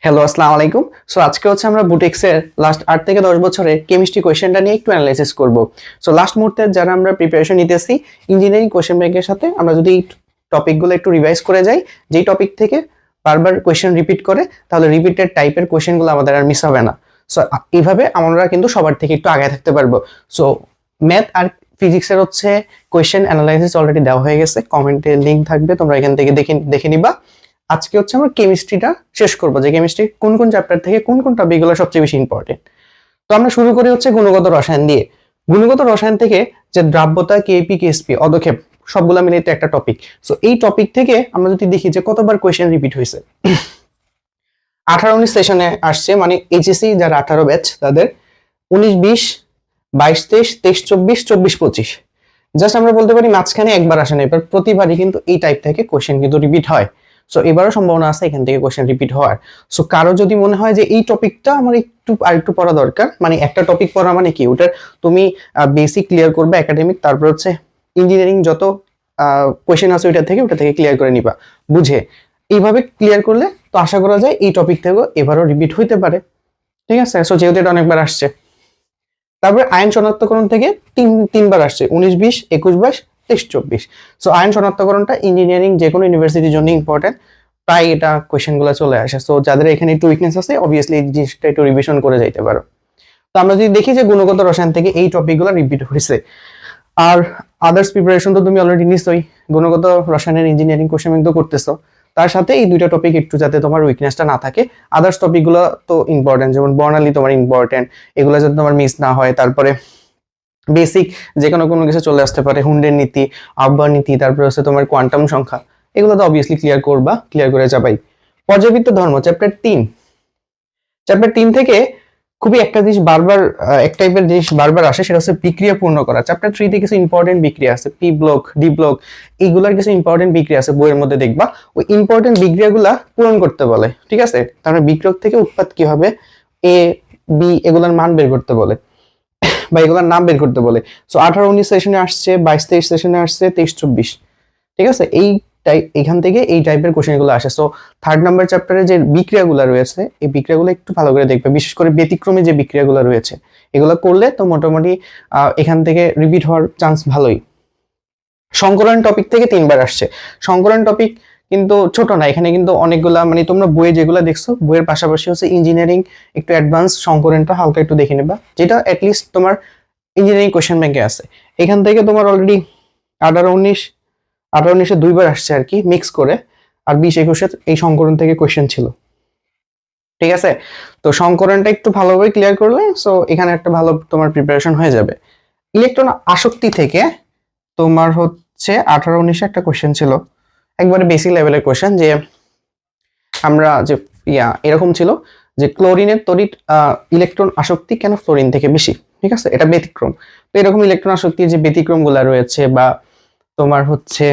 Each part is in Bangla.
হ্যালো, আসসালামু আলাইকুম। সো আজকে হচ্ছে আমরা বুটেক্সের লাস্ট 8 থেকে 10 বছরের কেমিস্ট্রি কোয়েশ্চেনটা নিয়ে একটু অ্যানালাইসিস করব। সো লাস্ট মুহূর্তে যারা আমরা প্রিপারেশন নিতেছি ইঞ্জিনিয়ারিং কোয়েশ্চেন ব্যাংকের সাথে আমরা যদি এই টপিকগুলো একটু রিভাইজ করে যাই, যেই টপিক থেকে বারবার কোয়েশ্চেন রিপিট করে, তাহলে রিপিটেড টাইপের কোয়েশ্চেনগুলো আমাদের আর মিস হবে না। সো এইভাবে আমরা কিন্তু সবার থেকে একটু আগে থাকতে পারবো। সো ম্যাথ আর ফিজিক্সের হচ্ছে কোয়েশ্চেন অ্যানালাইসিস অলরেডি দেওয়া হয়ে গেছে, কমেন্টে লিঙ্ক থাকবে, তোমরা এখান থেকে দেখে নিবা। আজকে হচ্ছে আমরা কেমিস্ট্রিটা শেষ করবো, যে কেমিস্ট্রি কোন কোন চ্যাপ্টার থেকে কোন কোন টপিকগুলো সবচেয়ে বেশি ইম্পর্টেন্ট। তো আমরা শুরু করি হচ্ছে গুণগত রসায়ন দিয়ে। গুণগত রসায়ন থেকে যে দ্রাব্যতা, কেপি, কেএসপি, অদক্ষেপ সবগুলা মিলে তো একটা টপিক। সো এই টপিক থেকে আমরা যদি দেখি যে কতবার কোয়েশ্চেন রিপিট হয়েছে, 18-19 সেশনে আসছে, মানে এইচএসসি যারা 18 ব্যাচ তাদের 19-20, 22-23, 23-24, 24-25, জাস্ট আমরা বলতে পারি মাঝখানে একবার আসে না। এবার প্রতিবারই কিন্তু এই টাইপ থেকে কোয়েশ্চেন কিন্তু রিপিট হয়। সো এবারও সম্ভাবনা আছে এখান থেকে কোয়েশ্চেন রিপিট হওয়ার। সো কারো যদি মনে হয় যে এই টপিকটা আমার একটু পড়া দরকার, মানে একটা টপিক পড়া মানে কি, ওটার তুমি বেসিক ক্লিয়ার করবে একাডেমিক, তারপর হচ্ছে ইঞ্জিনিয়ারিং যত কোয়েশ্চেন আছে ওটা থেকে ক্লিয়ার করে নিবা বুঝে। এইভাবে ক্লিয়ার করলে তো আশা করা যায় এই টপিক থেকেও এবারও রিপিট হইতে পারে। ঠিক আছে, সো যেহেতু এটা অনেকবার আসছে। তারপরে আয়ন শনাক্তকরণ থেকে তিনবার আসছে, 19-20, 21-22, 23-24। সো আয়ন শনাক্তকরণটা ইঞ্জিনিয়ারিং যে কোনো ইউনিভার্সিটির জন্য ইম্পর্টেন্ট, প্রায় এটা কোয়েশ্চেনগুলো চলে আসে। সো যাদের এখানে একটু উইকনেস আছে অবভিয়াসলি এই জিনিসটা একটু রিভিশন করে যাইতে পারো। তো আমরা যদি দেখি যে গুণগত রসায়ন থেকে এই টপিকগুলো রিপিট হয়েছে, আর আদার্স প্রিপারেশন তো তুমি অলরেডি নিশ্চয়ই গুণগত রসায়নের ইঞ্জিনিয়ারিং কোয়েশ্চেন ব্যাংক তো করতেছো, তার সাথে এই দুইটা টপিক একটু যাতে তোমার উইকনেসটা না থাকে। আদার্স টপিকগুলো তো ইম্পর্টেন্ট, যেমন বর্ণালী তোমার ইম্পর্টেন্ট, এগুলো যাতে তোমার মিস না হয়। তারপরে বেসিক যে কোনো কিছু চলে আসতে পারে, হুন্ডের নীতি, আবহাওয়ার নীতি, তারপরে হচ্ছে তোমার কোয়ান্টাম সংখ্যা, এগুলো তো অবভিয়াসলি ক্লিয়ার করে যাবাই। পর্যাবৃত্ত ধর্ম চ্যাপ্টার 3 থেকে খুবই একটা জিনিস বারবার, এক টাইপের জিনিস বারবার আসে, সেটা হচ্ছে বিক্রিয়া পূর্ণ করা। চ্যাপ্টার 3 তে কিছু ইম্পর্টেন্ট বিক্রিয়া আছে, পি ব্লক, ডি ব্লক, এইগুলার কিছু ইম্পর্টেন্ট বিক্রিয়া আছে বইয়ের মধ্যে দেখবা। ওই ইম্পর্টেন্ট বিক্রিয়াগুলা পূরণ করতে বলে, ঠিক আছে। তারপরে বিক্রিয়ক থেকে উৎপাদ কি হবে, এ বি, এগুলার মান বের করতে বলে বা এগুলার নাম বের করতে বলে। সো 18-19 সেশনে আসছে, 22-23 সেশনে আসছে, 23-24, ঠিক আছে। এখান থেকে এই টাইপের কোশ্চেন গুলো আসে। সো 3rd নাম্বার চ্যাপ্টারে যে বিক্রিয়াগুলো রয়েছে, এই বিক্রিয়াগুলো একটু ভালো করে দেখবে, বিশেষ করে ব্যতিক্রমী যে বিক্রিয়াগুলো রয়েছে এগুলো করলে তো মোটামুটি এখান থেকে রিপিট হওয়ার চান্স ভালোই। সংকলন টপিক থেকে 3বার আসছে। সংকলন টপিক কিন্তু ছোট না, এখানে কিন্তু অনেকগুলা, মানে তোমরা বইয়ে যেগুলো দেখছো বইয়ের পাশাপাশি হচ্ছে ইঞ্জিনিয়ারিং একটু অ্যাডভান্স সংকলনটা হালকা একটু দেখে নেবা, যেটা অ্যাটলিস্ট তোমার ইঞ্জিনিয়ারিং কোশ্চেন ব্যাংকে আছে। এখান থেকে তোমার অলরেডি 18-19 দুইবার আসছে আর কি, মিক্স করে, আর 20-21 এই সংকলন থেকে কোশ্চেন ছিল, ঠিক আছে। তো সংকলনটা একটু ভালোভাবে ক্লিয়ার করলে সো এখানে একটা ভালো তোমার প্রিপারেশন হয়ে যাবে। ইলেকট্রন আসক্তি থেকে তোমার হচ্ছে 18-19 একটা কোশ্চেন ছিল, একবারে বেসিক লেভেলের কোশ্চেন, যে আমরা যে এরকম ছিল যে ক্লোরিনের তড়িৎ ইলেকট্রন আসক্তি কেন ফ্লোরিন থেকে বেশি, ঠিক আছে, এটা ব্যতিক্রম। তো এরকম ইলেকট্রন আসক্তির যে ব্যতিক্রমগুলো রয়েছে, বা তোমার হচ্ছে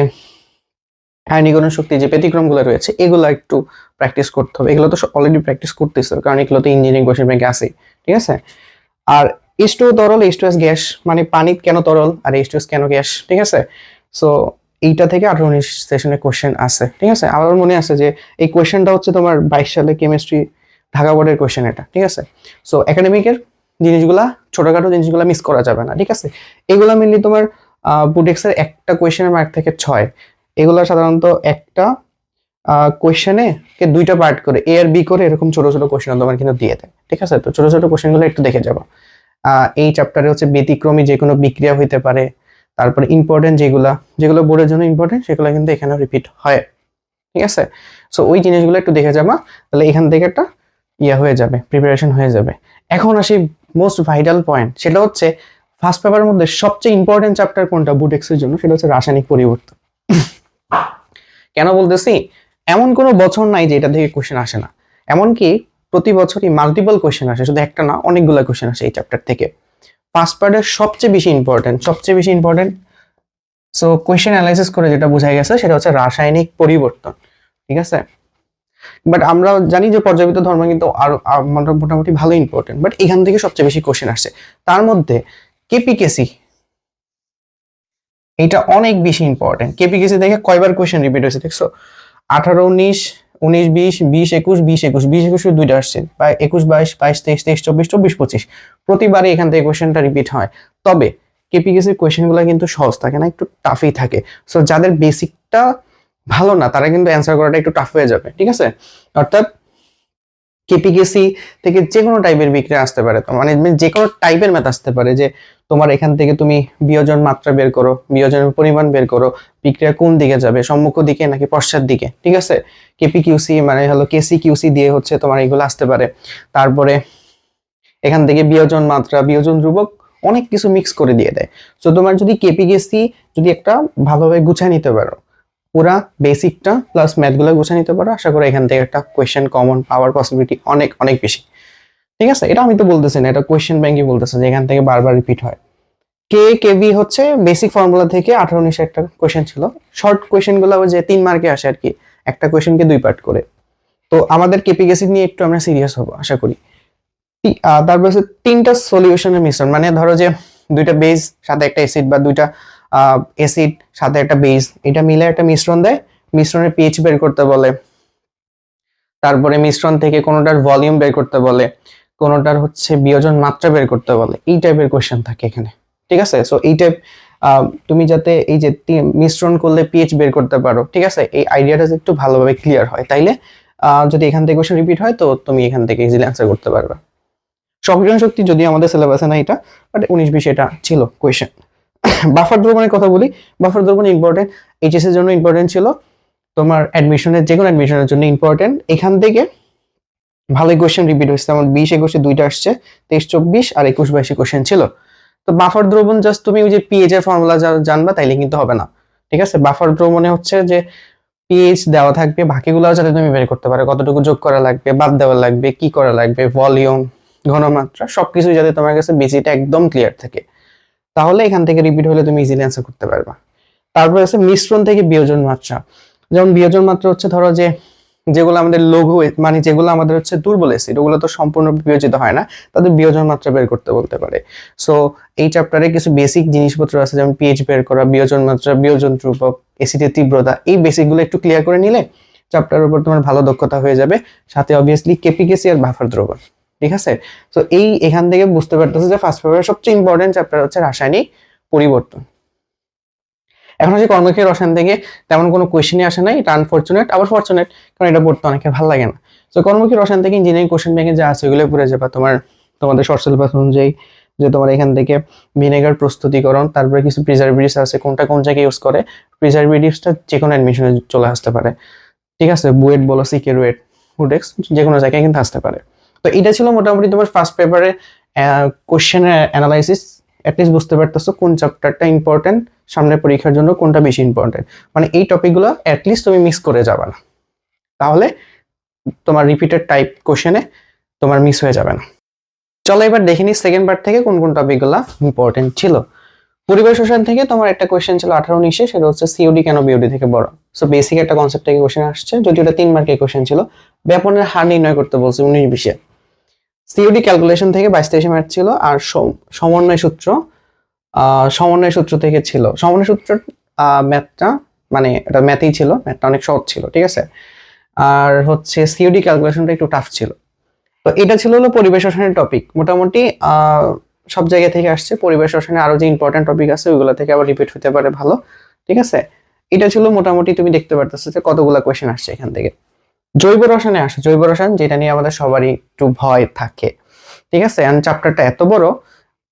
আয়নীকরণ শক্তির যে ব্যতিক্রমগুলো রয়েছে, এগুলো একটু প্র্যাকটিস করতে হবে। এগুলো তো অলরেডি প্র্যাকটিস করতেছো, কারণ এগুলো তো ইঞ্জিনিয়ারিং কোশ্চেন ব্যাংকে আছে, ঠিক আছে। আর H2O তরল, H2S গ্যাস, মানে পানি কেন তরল আর H2S কেন গ্যাস, ঠিক আছে। সো এইটা থেকে 18-19 সেশনের কোশ্চেন আছে, ঠিক আছে। আমার মনে আছে যে এই কোশ্চেনটা হচ্ছে তোমার 22 সালে কেমিস্ট্রি ঢাকা বোর্ডের কোশ্চেন এটা, ঠিক আছে। সো একাডেমিকের জিনিসগুলা, ছোটখাটো জিনিসগুলা মিস করা যাবে না, ঠিক আছে। এগুলা মেনলি তোমার বুটেক্সের একটা কোশ্চেনের মার্ক থেকে 6, এগুলা সাধারণত একটা কোশ্চেনে কে দুইটা পার্ট করে, এ আর বি করে, এরকম ছোট ছোট কোশ্চেন তোমার কিন্তু দিয়ে দেয়, ঠিক আছে। তো ছোট ছোট কোশ্চেনগুলো একটু দেখে যাবো। এই চ্যাপ্টারে হচ্ছে ব্যতিক্রমী যে কোনো বিক্রিয়া হইতে পারে, তারপরে ইম্পর্টেন্ট যেগুলো বোর্ডের জন্য ইম্পর্টেন্ট সেগুলো কিন্তু এখানে রিপিট হয়, ঠিক আছে। সো ওই জিনিসগুলো একটু দেখে যাবা, তাহলে এখান থেকে একটা হয়ে যাবে, প্রিপারেশন হয়ে যাবে। এখন আসি মোস্ট ভাইটাল পয়েন্ট, সেটা হচ্ছে ফার্স্ট পেপারের মধ্যে সবচেয়ে ইম্পর্টেন্ট চ্যাপ্টার কোনটা বুটেক্সের জন্য, সেটা হচ্ছে রাসায়নিক পরিবর্তন। কেন বলতেছি, এমন কোনো বছর নাই যে এটা থেকে কোশ্চেন আসে না, এমনকি প্রতি বছরই মাল্টিপল কোশ্চেন আসে, শুধু একটা না, অনেকগুলো কোশ্চেন আসে এই চ্যাপ্টার থেকে। ফার্স্ট পার্টের সবচেয়ে বেশি ইম্পর্টেন্ট। সো কোশ্চেন অ্যানালাইসিস করে যেটা বোঝা গেছে সেটা হচ্ছে রাসায়নিক পরিবর্তন, ঠিক আছে। বাট আমরা জানি যে পর্যাবৃত্ত ধর্ম কিন্তু আরো মোটামুটি ভালো ইম্পর্টেন্ট, বাট এখান থেকে সবচেয়ে বেশি কোশ্চেন আসছে। তার মধ্যে কেপিকেসি, এটা অনেক বেশি ইম্পর্টেন্ট। কেপিকেসি থেকে কয়বার কোশ্চেন রিপিট হয়েছে দেখছো, 18-19, 19 20 20 21 20 21 20 21 দুইটা আসছে, বা 21 22 22 23 23 24 24 25, প্রতিবারই এখান থেকে কোশ্চেনটা রিপিট হয়। তবে কেপিকেসির কোয়েশ্চেনগুলো কিন্তু সহজ থাকে না, একটু টাফই থাকে। সো যাদের বেসিকটা ভালো না তারা কিন্তু অ্যান্সার করাটা একটু টাফ হয়ে যাবে, ঠিক আছে। অর্থাৎ কেপিকেসি থেকে যে কোনো টাইপের বিক্রিয়া আসতে পারে, তো মানে যে কোনো টাইপের ম্যাথ আসতে পারে, যে তোমার এখান থেকে তুমি বিয়োজন মাত্রা বের করো, বিয়োজনের পরিমাণ বের করো, বিক্রিয়া কোন দিকে যাবে, সম্মুখ দিকে নাকি পশ্চাৎ দিকে, ঠিক আছে। কেপিকিউসি মানে হলো কেসি কিউসি দিয়ে হচ্ছে তোমার এগুলো আসতে পারে। তারপরে এখান থেকে বিয়োজন মাত্রা, বিয়োজন ধ্রুবক, অনেক কিছু মিক্স করে দিয়ে দেয়। তো তোমার যদি কেপিকেসি যদি একটা ভালোভাবে গুছিয়ে নিতে পারো, পুরা বেসিকটা প্লাস ম্যাথগুলো গুছিয়ে নিতে পারো, আশা করি এখান থেকে একটা কোয়েশ্চেন কমন পাওয়ার পসিবিলিটি অনেক অনেক বেশি, ঠিক আছে। এটা আমি তো বলতেছি না, এটা কোয়েশ্চেন ব্যাংকই বলতেছে যে এখান থেকে বারবার রিপিট হয়। কে কেভি হচ্ছে বেসিক ফর্মুলা থেকে 18-19 একটা কোয়েশ্চেন ছিল। শর্ট কোয়েশ্চেন গুলো যে 3 মার্কে আসে আর কি, একটা কোয়েশ্চেনকে 2 পার্ট করে। তো আমাদের কেপিকেসি নিয়ে একটু আমরা সিরিয়াস হবো আশা করি। তারপর হচ্ছে 3টা সলিউশনের মিশ্রণ, মানে ধরো যে 2টা বেস সাথে একটা অ্যাসিড, বা 2টা অ্যাসিড সাথে একটা বেস, এটা মিলে একটা মিশ্রণ দেয়, মিশ্রণের পিএইচ বের করতে বলে। তারপরে মিশ্রণ থেকে কোনোটার ভলিউম বের করতে বলে, কোনোটার হচ্ছে বিয়োজন মাত্রা বের করতে বলে। এই টাইপের কোশ্চেন থাকে এখানে, ঠিক আছে। সো এই টাইপ তুমি যাতে এই যে মিশ্রণ করলে পিএইচ বের করতে পারো, ঠিক আছে, এই আইডিয়াটা একটু ভালোভাবে ক্লিয়ার হয়, তাইলে যদি এখান থেকে কোশ্চেন রিপিট হয় তো তুমি এখান থেকে ইজিলি অ্যান্সার করতে পারবে। সক্রিয়ণ শক্তি যদি আমাদের সিলেবাসে না এটা, বাট 19-20 এটা ছিল কোয়েশ্চেন। বাফার দ্রবণের কথা বলি, বাফার দ্রবণ ইম্পর্টেন্ট, এইচএস এর জন্য ইম্পর্টেন্ট ছিল, তোমার অ্যাডমিশনের যে কোনো অ্যাডমিশনের জন্য ইম্পর্টেন্ট। এখান থেকে ভালোই কোয়েশ্চেন রিপিট হয়েছে, যেমন 20-21 দুইটা আসছে, 23-24 আর 21-22 কোয়েশ্চেন ছিল। তো বাফার দ্রবণ জাস্ট তুমি ওই যে পিএইচ এর ফর্মুলা জানবা তাইলে কিন্তু হবে না, ঠিক আছে। বাফার দ্রবণে হচ্ছে যে পিএইচ দেওয়া থাকবে, বাকিগুলো যাতে তুমি বের করতে পারো, কতটুকু যোগ করা লাগবে, বাদ দেওয়া লাগবে, কি করা লাগবে, ভলিউম, ঘনমাত্রা, সবকিছু যাতে তোমার কাছে বেসিকটা একদম ক্লিয়ার থাকে, তাহলে এখান থেকে রিপিট হলে তুমি ইজিলি অ্যান্সার করতে পারবা। তারপর আছে মিশ্রণ থেকে বিয়োজন মাত্রা। যেমন বিয়োজন মাত্রা হচ্ছে ধরো যে যেগুলো আমাদের লঘু, মানে যেগুলো আমাদের হচ্ছে দুর্বল অ্যাসিড, ওগুলো তো সম্পূর্ণ বিয়োজিত হয় না, তাদের বিয়োজন মাত্রা বের করতে বলতে পারে। সো এই চ্যাপ্টারে কিছু বেসিক জিনিসপত্র আছে, যেমন পিএইচ বের করা, বিয়োজন মাত্রা, বিয়োজন ধ্রুবক, অ্যাসিডের তীব্রতা, এই বেসিকগুলো একটু ক্লিয়ার করে নিলে চ্যাপ্টারের উপর তোমার ভালো দক্ষতা হয়ে যাবে। সাথে অবভিয়াসলি কেপিকেসি আর বাফার দ্রবণ, ঠিক আছে। তো এই এখান থেকে বুঝতে পারতেছে যে ফার্স্ট পেপারের সবচেয়ে ইম্পর্টেন্ট চ্যাপ্টার হচ্ছে রাসায়নিক পরিবর্তন। এখন হচ্ছে কর্মক্ষেত্র রসায়ন থেকে তেমন কোনো কোয়েশ্চেনই আসে নাই, এটা আনফরচুনেট, আবার ফরচুনেট, কারণ এটা পড়তে অনেকের ভালো লাগে না। তো কর্মক্ষেত্র রসায়ন থেকে ইঞ্জিনিয়ারিং কোশ্চেন ব্যাংকে যা আছে ওইগুলো পড়ে যাবে তোমাদের শর্ট সিলেবাস অনুযায়ী, যে তোমার এখান থেকে ভিনেগার প্রস্তুতিকরণ, তারপরে কিছু প্রিজারভেটিভস আছে, কোনটা কোন জায়গায় ইউজ করে, প্রিজারভেটিভসটা যে কোনো অ্যাডমিশনে চলে আসতে পারে, ঠিক আছে। বুয়েট বলো, সিকে রুয়েট, হুডেক্স, যে কোনো জায়গায় কিন্তু আসতে পারে। তো এটা ছিল মোটামুটি তোমার ফার্স্ট পেপারে কোশ্চেনের অ্যানালাইসিস। অ্যাটলিস্ট বুঝতে পারতেছো কোন চ্যাপ্টারটা ইম্পর্টেন্ট, সামনের পরীক্ষার জন্য কোনটা বেশি ইম্পর্টেন্ট, মানে এই টপিকগুলো অ্যাটলিস্ট তুমি মিস করে যাবে না, তাহলে তোমার রিপিটেড টাইপ কোশ্চেনে তোমার মিস হয়ে যাবে না। চলো এবার দেখে নিই সেকেন্ড পার্ট থেকে কোন কোন টপিকগুলো ইম্পর্টেন্ট ছিল। পরিবেশ রসায়ন থেকে তোমার একটা কোয়েশ্চেন ছিল 18-19, সেটা হচ্ছে সিওডি কেন বিওডি থেকে বড়। সো বেসিক একটা কনসেপ্ট থেকে কোয়েশ্চেন আসছে, যদি ওটা 3 মার্কের কোয়েশ্চেন ছিল। ব্যাপনের হার নির্ণয় করতে বলছে 19-20-এ। সিওডি ক্যালকুলেশন থেকে 22-23 মার্ক ছিল, আর সমন্বয় সূত্র থেকে ছিল। সমন্বয় সূত্র ম্যাথটা, মানে এটা ম্যাথই ছিল, ম্যাথটা অনেক সহজ ছিল, ঠিক আছে। আর হচ্ছে সিওডি ক্যালকুলেশনটা একটু টাফ ছিল। তো এটা ছিল হলো পরিবেশ রসায়নের টপিক। মোটামুটি সব জায়গা থেকে আসছে। পরিবেশ রসায়নে আরো যে ইম্পর্টেন্ট টপিক আছে ওইগুলো থেকে আবার রিপিট হতে পারে, ভালো, ঠিক আছে। এটা ছিল মোটামুটি, তুমি দেখতে পারতেছো যে কতগুলা কোয়েশ্চেন আসছে এখান থেকে। জৈব রসায়নে আসে, জৈব রসায়ন যেটা নিয়ে আমাদের সবারই একটু ভয় থাকে, ঠিক আছে। এন্ড চ্যাপ্টারটা এত বড়,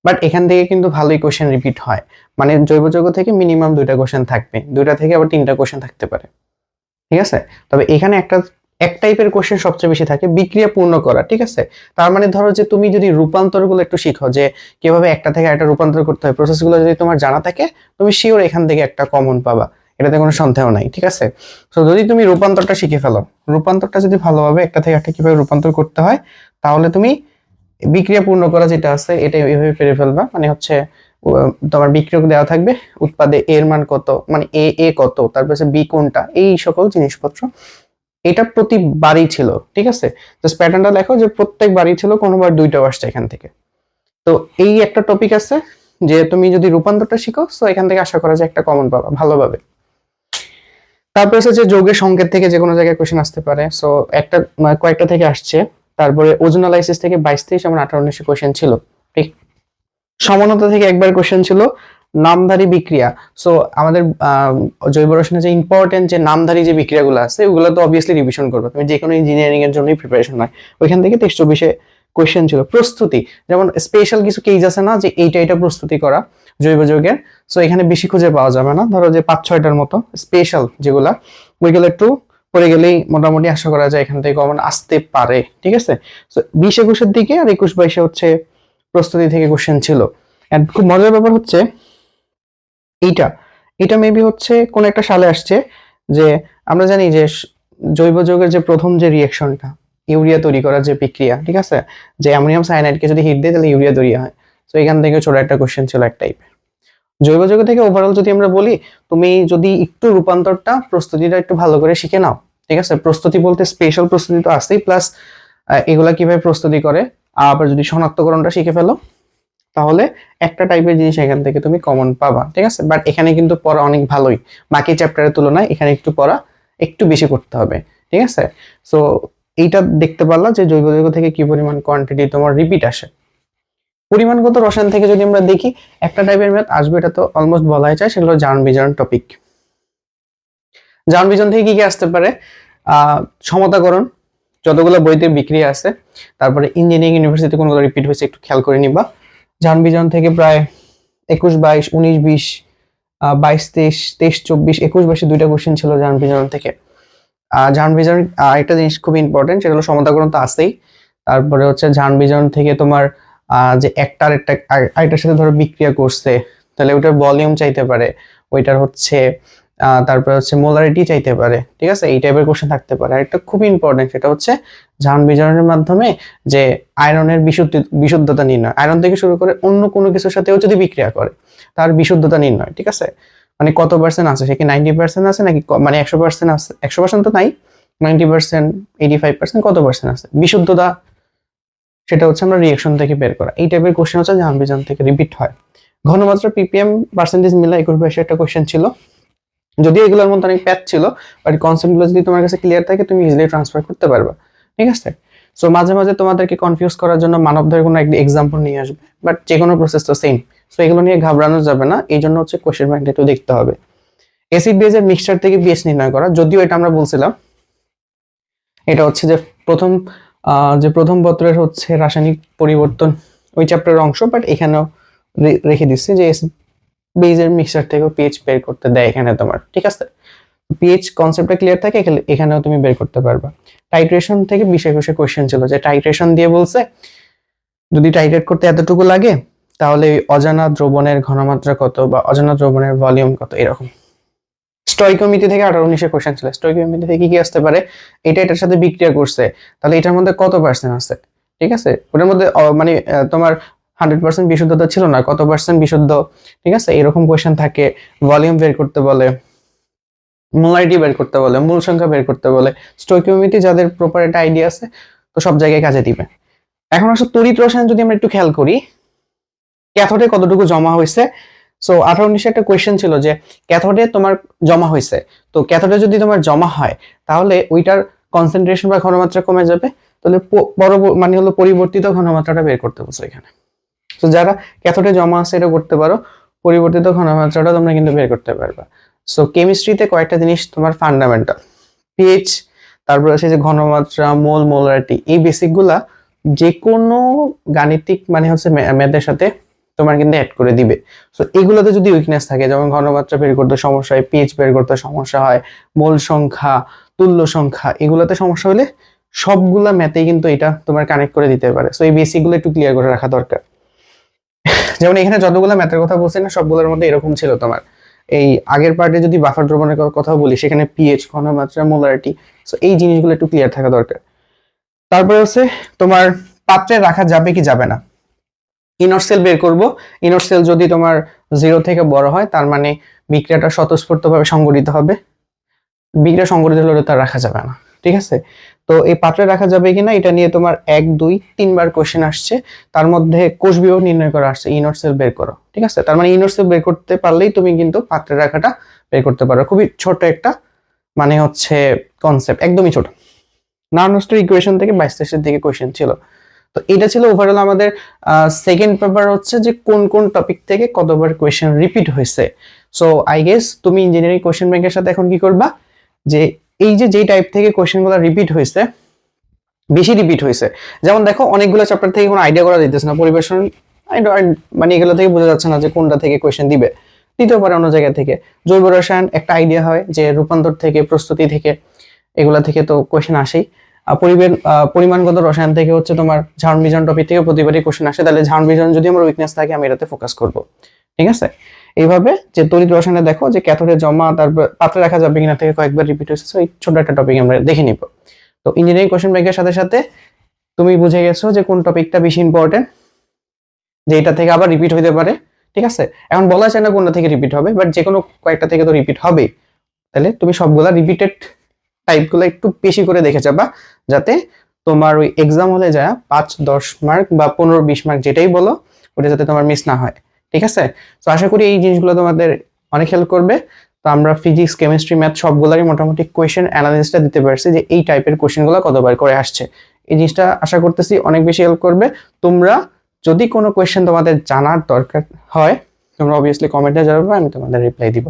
বাট এখান থেকে কিন্তু ভালোই কোয়েশ্চেন রিপিট হয়, মানে জৈব যৌগ থেকে মিনিমাম 2টা কোয়েশ্চেন থাকবে, 2টা থেকে আবার 3টা কোয়েশ্চেন থাকতে পারে, ঠিক আছে। তবে এখানে এক টাইপের কোশ্চেন সবচেয়ে বেশি থাকে, বিক্রিয়া পূর্ণ করা, ঠিক আছে। তার মানে ধরো যে তুমি যদি রূপান্তরগুলো একটু শিখো, যে কিভাবে একটা থেকে একটা রূপান্তর করতে হয়, প্রসেসগুলো যদি তোমার জানা থাকে, তুমি শিওর এখান থেকে একটা কমন পাবা, এটাতে কোনো সন্দেহ নাই, ঠিক আছে। তো যদি তুমি রূপান্তরটা শিখে ফেলো, রূপান্তরটা যদি ভালোভাবে একটা থেকে একটা কিভাবে রূপান্তর করতে হয়, তাহলে তুমি বিক্রিয়া পূর্ণ করা যেটা আছে এটা এইভাবে পেরে ফেলবা। মানে হচ্ছে তোমার বিক্রিয়ক দেওয়া থাকবে, উৎপাদে এর মান কত, মানে এ কত, তারপর বি কোনটা, এই সকল জিনিসপত্র এটা প্রতিবারই ছিল, ঠিক আছে। জাস্ট প্যাটার্নটা দেখো যে প্রত্যেকবারই ছিল, কোনোবার 2টাও আসছে এখান থেকে। তো এই একটা টপিক আছে যে তুমি যদি রূপান্তরটা শিখো, তো এখান থেকে আশা করা যায় একটা কমন পাবা ভালোভাবে। তারপর হচ্ছে যে যৌগের সংকেত থেকে যে কোনো জায়গায় কোশ্চেন আসতে পারে, সো একটা কয়েকটা থেকে আসছে। তারপরে ওজোনালাইসিস থেকে 22, 23 এবং 18, 19 কোশ্চেন ছিল। ঠিক, সমানতা থেকে একবার কোশ্চেন ছিল। নামধারী বিক্রিয়া, সো আমাদের জৈব রসায়নে যে ইম্পর্টেন্ট যে নামধারী যে বিক্রিয়াগুলো আছে ওগুলো তো অবভিয়াসলি রিভিশন করবে, তুমি যে কোনো ইঞ্জিনিয়ারিং এর জন্যই প্রিপারেশন হয়। ওইখান থেকে 23-24 কোশ্চেন ছিল। প্রস্তুতি, যেমন স্পেশাল কিছু কেস আছে না যে এইটা প্রস্তুতি করা জৈব যৌগের, সো এখানে বেশি খুঁজে পাওয়া যাবে না, ধরো যে 5-6টার মতো স্পেশাল যেগুলা, ওইগুলো একটু পড়ে গেলেই মোটামুটি আশা করা যায় এখান থেকে কমন আসতে পারে। ঠিক আছে, সো 20-21 দিকে আর 21-22 হচ্ছে প্রস্তুতি থেকে কোশ্চেন ছিল। এন্ড খুব মজার ব্যাপার হচ্ছে এইটা এটা মেবি হচ্ছে কোন একটা সালে আসছে, যে আমরা জানি যে জৈব যৌগের যে প্রথম যে রিঅ্যাকশনটা ইউরিয়া তৈরি করার যে প্রক্রিয়া, ঠিক আছে, যে অ্যামোনিয়াম সায়ানাইডকে যদি হিট দেয় তাহলে ইউরিয়া তৈরি হয়। তো এখান থেকে ছোট একটা কোশ্চেন ছিল এক টাইপের। জৈব যৌগ থেকে ওভারঅল যদি আমরা বলি, তুমি যদি একটু রূপান্তরটা প্রস্তুতিটা একটু ভালো করে শিখে নাও, ঠিক আছে, প্রস্তুতি বলতে স্পেশাল প্রস্তুতি তো আছেই, প্লাস এগুলা কিভাবে প্রস্তুতি করে, আবার যদি শনাক্তকরণটা শিখে ফেলো তাহলে একটা টাইপের জিনিস এখান থেকে তুমি কমন পাবা। ঠিক আছে, বাট এখানে কিন্তু পড়া অনেক ভালোই, বাকি চ্যাপ্টারের তুলনায় এখানে একটু পড়া একটু বেশি করতে হবে। ঠিক আছে, সো এইটা দেখতে পারলা যে জৈব যৌগ থেকে কি পরিমাণ কোয়ান্টিটি তোমার রিপিট আসে। পরিমাণগত রসায়ন থেকে যদি আমরা দেখি, একটা টাইপের ম্যাথ আসবে, এটা তো অলমোস্ট বলাই যায়, সেগুলো জারণ বিজারণ টপিক। জারণ বিজারণ থেকে কি কি আসতে পারে, সমতাকরণ, যতগুলো বইতে বিক্রিয়া আছে, তারপরে ইঞ্জিনিয়ারিং ইউনিভার্সিটি কোনগুলো রিপিট হয়েছে একটু খেয়াল করে নিবা। জারণ বিজারণ থেকে প্রায় 21, 22, 19, 20, 22, 23, 23, 24, 21, 22 দুইটা কোশ্চেন ছিল জারণ বিজারণ থেকে। জারণ বিজারণ একটা জিনিস খুব ইম্পর্টেন্ট, সেটা হলো সমতাকরণ তো আছেই। তারপরে হচ্ছে জারণ বিজারণ থেকে তোমার যে একটা আরেকটার সাথে ধরো বিক্রিয়া করছে, তাহলে ওইটার ভলিউম চাইতে পারে, ওইটার হচ্ছে তারপরে হচ্ছে মোলারিটি চাইতে পারে। ঠিক আছে, এই টাইপের কোশ্চেন থাকতে পারে। আরেকটা খুব ইম্পর্টেন্ট, সেটা হচ্ছে জারণ বিজারণের মাধ্যমে যে আয়রনের বিশুদ্ধতা নির্ণয়, আয়রন থেকে শুরু করে অন্য কোনো কিছুর সাথেও যদি বিক্রিয়া করে তার বিশুদ্ধতা নির্ণয়। ঠিক আছে, মানে কত পার্সেন্ট আছে, সে কি 90% আছে নাকি মানে 100% আছে, 100% তো নাই, 90%, 85%, কত পার্সেন্ট আছে বিশুদ্ধতা, সেটা হচ্ছে আমরা রিঅ্যাকশন থেকে বের করা। এই টাইপের কোশ্চেন হচ্ছে জারণ বিজারণ থেকে রিপিট হয়। ঘনমাত্রা পিপিএম পার্সেন্টেজ মিলা 21-22 একটা কোশ্চেন ছিল, যদিও এগুলোর মধ্যে অনেক প্যাচ ছিল, বাট কনসেপ্টগুলো যদি তোমার কাছে ক্লিয়ার থাকে তুমি ইজিলি ট্রান্সফার করতে পারবা। ঠিক আছে, সো মাঝে মাঝে তোমাদেরকে কনফিউজ করার জন্য মানবদের কোনো একটা এক্সাম্পল নিয়ে আসবে, বাট যে কোনো প্রসেস তো সেম, সো এগুলো নিয়ে ঘাবড়ানো যাবে না, এই জন্য হচ্ছে কোশ্চেন ব্যাংকটা একটু দেখতে হবে। অ্যাসিড বেজের মিক্সচার থেকে পিএইচ নির্ণয় করা, যদিও এটা আমরা বলছিলাম, এটা হচ্ছে যে প্রথম পত্রের হচ্ছে রাসায়নিক পরিবর্তন ওই চ্যাপ্টারের অংশ, বাট এখানেও রেখে দিচ্ছে যে বেজের মিক্সচার থেকেও পিএইচ বের করতে দেয় এখানে তোমার। ঠিক আছে, পিএইচ কনসেপ্টটা ক্লিয়ার থাকে এখানেও তুমি বের করতে পারবা। টাইট্রেশন থেকে 20-21 কোশ্চেন ছিল, যে টাইট্রেশন দিয়ে বলছে যদি টাইট্রেট করতে এতটুকু লাগে তাহলে অজানা দ্রবণের ঘনমাত্রা কত বা অজানা দ্রবণের ভলিউম কত, এরকম। স্টয়কিওমেট্রি থেকে 18-19 কোশ্চেন ছিল। স্টয়কিওমেট্রি থেকে কি আসতে পারে, এটার সাথে বিক্রিয়া করছে, তাহলে এটার মধ্যে কত পার্সেন্ট আছে। ঠিক আছে, ওটার মধ্যে মানে তোমার 100% বিশুদ্ধতা ছিল না, কত পার্সেন্ট বিশুদ্ধ। ঠিক আছে, এরকম কোশ্চেন থাকে। ভলিউম বের করতে বলে, মোলারিটি বের করতে বলে, মূল সংখ্যা বের করতে বলে। স্টয়কিওমেট্রি যাদের প্রপার একটা আইডিয়া আছে তো সব জায়গায় কাজে দিবে। এখন আসলে তড়িৎ রসায়ন যদি আমরা একটু খেয়াল করি, ক্যাথোডে কতটুকু জমা হয়েছে। সো 18-19 একটা কোয়েশ্চেন ছিল যে ক্যাথোডে তোমার জমা হয়েছে, তো ক্যাথোডে যদি তোমার জমা হয় তাহলে ওইটার কনসেন্ট্রেশন বা ঘনমাত্রা কমে যাবে, তাহলে মানে হলো পরিবর্তিত ঘনমাত্রাটা বের করতে বলছো এখানে। তো যারা ক্যাথোডে জমা আছে এটা করতে পারো, পরিবর্তিত ঘনমাত্রাটা তোমরা কিন্তু বের করতে পারবা। সো কেমিস্ট্রিতে কয়েকটা জিনিস তোমার ফান্ডামেন্টাল, পিএইচ, তারপর আছে যে ঘনমাত্রা, মোল, মোলারিটি, এই বেসিকগুলা যে কোনো গাণিতিক মানে হচ্ছে ম্যাথের সাথে তোমার কিন্তু অ্যাড করে দিবে। সো এগুলোতে যদি উইকনেস থাকে, যেমন ঘনমাত্রা বের করতে সমস্যা হয়, পিএইচ বের করতে সমস্যা হয়, মোল সংখ্যা, তুল্য সংখ্যা, এগুলোতে সমস্যা হলে সবগুলা ম্যাথেই কিন্তু এটা তোমার কানেক্ট করে দিতে পারে। সো এই বেসিকগুলো একটু ক্লিয়ার করে রাখা দরকার। যেমন এখানে যতগুলো ম্যাথের কথা বলছি না, সবগুলোর মধ্যে এরকম ছিল তোমার। এই আগের পার্টে যদি বাফার দ্রবণের কথা বলি, সেখানে পিএইচ, ঘনমাত্রা, মোলারিটি, সো এই জিনিসগুলো একটু ক্লিয়ার থাকা দরকার। তারপরে হচ্ছে তোমার পাত্রে রাখা যাবে কি যাবে না, ইনট সেল বের করব। ইনট সেল যদি তোমার 0 থেকে বড় হয় তার মানে বিক্রিয়াটা স্বতঃস্ফূর্তভাবে সংঘটিত হবে, বিক্রিয়া সংঘটিত হলে তার রাখা যাবে না। ঠিক আছে, তো এই পাত্রে রাখা যাবে কিনা এটা নিয়ে তোমার 1, 2, 3 বার কোশ্চেন আসছে, তার মধ্যে কোষ বিভাগ নির্ণয় করা আসছে, ইনট সেল বের করো। ঠিক আছে, তার মানে ইনট সেল বের করতে পারলেই তুমি কিন্তু পাত্রে রাখাটা বের করতে পারো। খুবই ছোট একটা মানে হচ্ছে কনসেপ্ট একদমই ছোট। নার্নস্টের ইকুয়েশন থেকে 22-23 দিকে কোয়েশ্চেন ছিল। তো এটা ছিল ওভারঅল আমাদের সেকেন্ড পেপার হচ্ছে যে কোন কোন টপিক থেকে কতবার কোয়েশ্চেন রিপিট হয়েছে। সো আই গেস তুমি ইঞ্জিনিয়ারিং কোয়েশ্চেন ব্যাংকের সাথে এখন কি করবা, যে এই যে যেই টাইপ থেকে কোয়েশ্চেনগুলো রিপিট হয়েছে, বেশি রিপিট হয়েছে, যেমন দেখো অনেকগুলো চ্যাপ্টার থেকে কোনো আইডিয়া করা যাইতেছে না, পরিবেশন মানে এগুলো থেকে বোঝা যাচ্ছে না যে কোনটা থেকে কোয়েশ্চেন দিবে, দিতেও পারে অন্য জায়গা থেকে। জৈব রসায়ন একটা আইডিয়া হয় যে রূপান্তর থেকে, প্রস্তুতি থেকে, এগুলা থেকে তো কোয়েশ্চেন আসেই। পরিমাণগত রসায়ন থেকে হচ্ছে তোমার ঝাউন বিজন টপিক থেকে প্রতিবারই কোয়েশ্চেন আসে, তাহলে ঝাউন বিজন যদি আমার উইকনেস থাকে আমি এটাতে ফোকাস করব, ঠিক আছে। এইভাবে যে তড়িৎ রসায়নে দেখো যে ক্যাথোডে জমা, তারপর পাত্রে রাখা যাবে কিনা থেকে কয়েকবার রিপিট হয়েছে, এই ছোট একটা টপিক আমরা দেখে নিব। তো ইঞ্জিনিয়ারিং কোয়েশ্চেন ব্যাংকের সাথে সাথে তুমি বুঝে গেছো যে কোন টপিকটা বেশি ইম্পর্টেন্ট, যে এটা থেকে আবার রিপিট হইতে পারে, ঠিক আছে। এখন বলা যায় না কোনটা থেকে রিপিট হবে, বাট যে কোনো কয়েকটা থেকে তো রিপিট হবে। তাহলে তুমি সবগুলা রিপিটেড টাইপগুলো একটু বেশি করে দেখে যাবা, যাতে তোমার ওই এক্সাম হলে যায় 5-10 মার্ক বা 15-20 মার্ক যেটাই বলো, ওটা যাতে তোমার মিস না হয়, ঠিক আছে। তো আশা করি এই জিনিসগুলো তোমাদের অনেক হেল্প করবে। তো আমরা ফিজিক্স, কেমিস্ট্রি, ম্যাথ সবগুলোরই মোটামুটি কোয়েশ্চেন অ্যানালিসিসটা দিতে পারছি যে এই টাইপের কোয়েশ্চেনগুলো কতবার করে আসছে। এই জিনিসটা আশা করতেছি অনেক বেশি হেল্প করবে। তোমরা যদি কোনো কোয়েশ্চেন তোমাদের জানার দরকার হয়, তোমরা অবভিয়াসলি কমেন্টে জানাবে, আমি তোমাদের রিপ্লাই দিব।